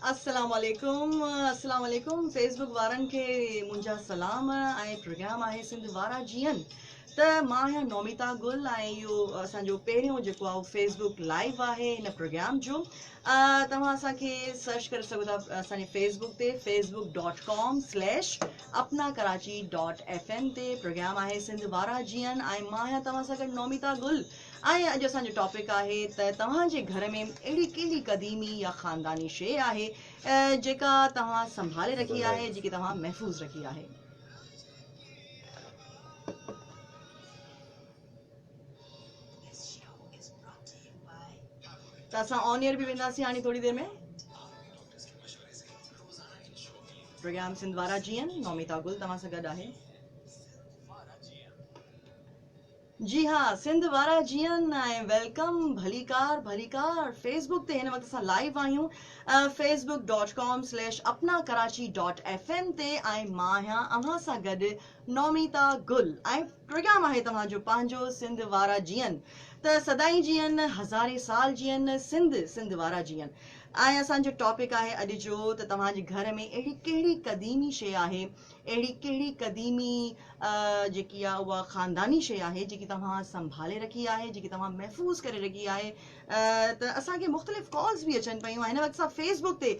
अस्सलाम वालेकुम फेसबुक वारनि खे मुंहिंजा सलाम ऐं प्रोग्राम आहे सिंध वारा जीअनि त मां आहियां नौमिता गुल ऐं इहो असांजो पहिरियों जेको आहे फेसबुक लाइव आहे हिन प्रोग्राम जो तव्हां असांखे सर्च करे सघो था असांजे फेसबुक ते facebook.com/apnakarachi.fm ते प्रोग्राम आहे सिंध वारा जीअनि ऐं मां आहियां तव्हां सां गॾु नौमिता गुल ऐं अॼु असांजो टॉपिक आहे त तव्हांजे घर में अहिड़ी कहिड़ी क़दीमी या ख़ानदानी शइ आहे जेका तव्हां संभाले रखी आहे जेकी तव्हां महफ़ूज़ रखी आहे। त असां ऑन एयर बि वेंदासीं हाणे थोड़ी देर में। प्रोग्राम सिंध वारा जीअनि नौमिता गुल तव्हां सां गॾु आहे। जी हाँ, सिंध वारा जीअन ऐं वेलकम भलीकार भलीकार फेसबुक ते हिन वक़्तु असां लाइव आहियूं facebook.com/apnakarachi.fm ते ऐं मां आहियां अव्हां सां गॾु नौमिता गुल ऐं प्रोग्राम आहे तव्हांजो पंहिंजो सिंध वारा जीअन त सदाई जीअन हज़ारे साल जीअन सिंध वारा जीअन ऐं असांजो टॉपिक आहे अॼु जो त तव्हांजे घर में अहिड़ी कहिड़ी क़दीमी शइ आहे अहिड़ी कहिड़ी क़दीमी जेकी आहे उहा ख़ानदानी शइ आहे जेकी तव्हां संभाले रखी आहे जेकी तव्हां महफ़ूज़ करे रखी आहे त असांखे मुख़्तलिफ़ कॉल्स बि अचनि पियूं हिन वक़्तु असां फेसबुक ते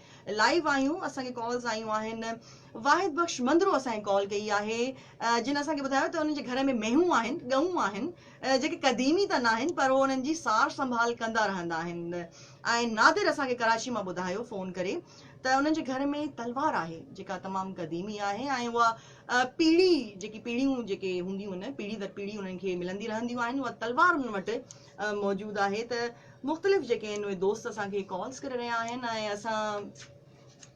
लाइव आहियूं असांखे कॉल्स आयूं आहिनि वाहिद बख़्श मंदरू असांखे कॉल कई आहे जिन असांखे ॿुधायो त उन्हनि जे घर में मेहूं आहिनि ॻऊं आहिनि जेके क़दीमी त न आहिनि पर उहो उन्हनि जी सार संभाल कंदा रहंदा आहिनि ऐं नादिर असांखे कराची मां ॿुधायो फ़ोन करे त उन्हनि जे घर में तलवार आहे जेका तमामु क़दीमी आहे ऐं उहा पीढ़ी जेकी पीढ़ियूं जेके हूंदियूं आहिनि पीढ़ी दर पीढ़ी उन्हनि खे मिलंदी रहंदियूं आहिनि उहा तलवार उन्हनि वटि मौजूदु आहे त मुख़्तलिफ़ जेके आहिनि उहे दोस्त असांखे कॉल्स करे रहिया आहिनि ऐं असां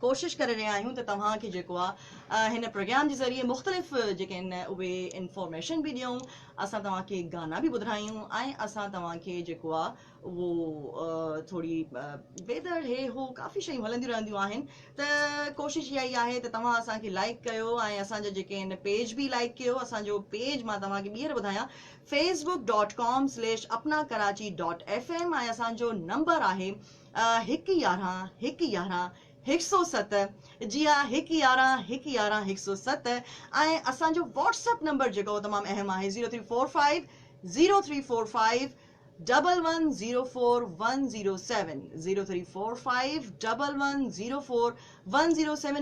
कोशिशि करे रहिया आहियूं त तव्हांखे जेको आहे हिन प्रोग्राम जे ज़रिए मुख़्तलिफ़ जेके आहिनि उहे इंफॉर्मेशन बि ॾियूं असां तव्हांखे गाना बि ॿुधायूं ऐं असां तव्हांखे जेको आहे उहो थोरी वेदर हे हो काफ़ी शयूं हलंदियूं रहंदियूं आहिनि त कोशिशि इहा ई आहे त तव्हां असांखे लाइक कयो ऐं असांजा जेके आहिनि पेज बि लाइक कयो असांजो पेज मां तव्हांखे ॿीहर ॿुधायां facebook.com/apnakarachi.fm ऐं असांजो नंबर आहे 111 जी हाँ 111 ऐं असांजो व्हाट्सएप नंबर जेको तमामु अहम आहे 0345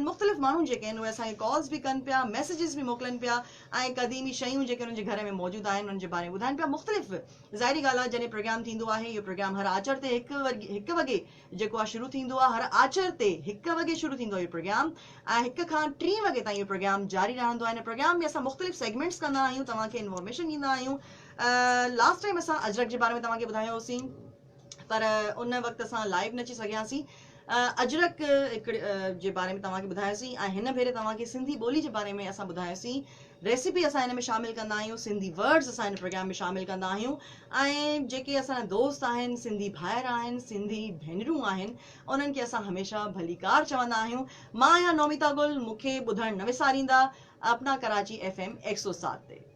मुख़्तलिफ़ माण्हू जेके आहिनि उहे असांखे कॉल्स बि कनि पिया मैसेजिस बि मोकिलनि पिया ऐं क़दीमी शयूं जेके उन्हनि जे घर में मौजूदु आहिनि उन्हनि जे बारे में ॿुधाइनि पिया मुख़्तलिफ़ ज़ाहिरी ॻाल्हि आहे जॾहिं प्रोग्राम थींदो आहे इहो प्रोग्राम हर आचर ते हिकु वॻे जेको आहे शुरू थींदो आहे हर आचर ते 1 वॻे शुरू थींदो आहे इहो प्रोग्राम ऐं 1 खां 3 वॻे ताईं इहो प्रोग्राम जारी रहंदो आहे हिन प्रोग्राम में असां मुख़्तलिफ़ सेगमेंट्स कंदा आहियूं तव्हांखे इंफॉर्मेशन ॾींदा आहियूं लास्ट टाइम असां अजरक जे बारे में तव्हांखे ॿुधायोसीं पर उन वक़्तु असां लाइव न अची सघियासीं अजरक जे बारे में तव्हांखे ॿुधायोसीं ऐं हिन भेरे तव्हांखे सिंधी ॿोली जे बारे में असां ॿुधायोसीं रेसिपी असां हिन में शामिलु कंदा आहियूं सिंधी वर्ड्स असां हिन प्रोग्राम में शामिलु कंदा आहियूं ऐं जेके असांजा दोस्त आहिनि सिंधी भाइर आहिनि सिंधी भेनरूं आहिनि उन्हनि खे असां हमेशह भलीकार चवंदा आहियूं मां आहियां नौमिता गुल मूंखे ॿुधणु न विसारींदा अपना कराची FM 107 ते।